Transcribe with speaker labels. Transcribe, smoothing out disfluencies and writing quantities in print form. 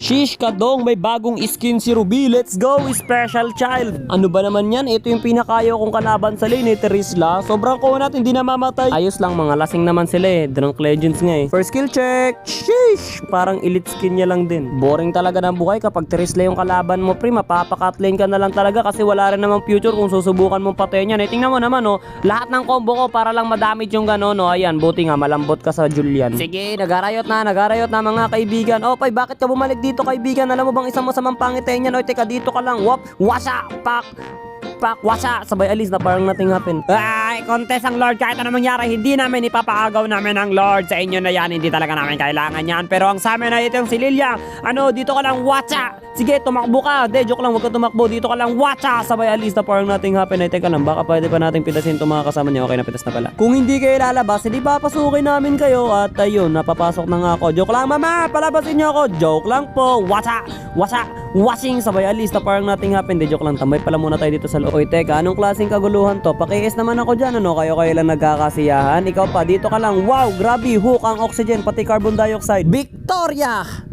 Speaker 1: Shish kadong, may bagong skin si Ruby. Let's go, special child. Ano ba naman yan? Ito yung pinakayo kong kalaban sa lane, Terisla. Sobrang kunat, hindi na mamatay. Ayos lang, mga lasing naman sila eh. Drunk Legends nga eh. First skill check. Shish! Parang elite skin niya lang din. Boring talaga ng buhay kapag Terisla yung kalaban mo, pre. Mapapakatlane ka na lang talaga kasi wala rin namang future kung susubukan mong patayin yan. Eh, tingnan mo naman oh. Lahat ng combo ko para lang madamage yung gano'n, no? Ayan, buti nga malambot ka sa Julian. Sige, nagarayot na mga kaibigan. Oh, pay, bakit ka bumalik dito, kaibigan? Alam mo bang isang masamang pangitayin yan? Oy, teka, dito ka lang. Wop, wasa, pak, wasa, sabay alis na parang nothing happen. Ay, contest ang Lord, kahit ano mangyari, hindi namin ipapagaw namin ang Lord sa inyo na yan, hindi talaga namin kailangan yan. Pero ang sa amin na ito yung si Lilia. Ano, dito ka lang, wasa. Sige, tumakbo ka. De, joke lang, huwag ka tumakbo. Dito ka lang, wasa. Sabay alis na parang nothing happen. Ay, teka lang, baka pwede pa natin pitasin itong mga kasama niyo. Okay na, pitas na pala. Kung hindi kayo lalabas, hindi papasukin namin kayo. At ayun, napapasok na nga ako. Joke lang, mama, palabasin niyo ako. Joke lang po. Wasa, wasa, wasing. Sabay alis na parang nothing happen. De, joke lang, tambay pala muna tayo dito sa loob. Oy, teka, anong klaseng kaguluhan to? Paki-is naman ako dyan, ano? Kayo lang nagkakasiyahan. Ikaw pa, dito ka lang. Wow, grabe, hook ang oxygen, pati carbon dioxide. Victoria!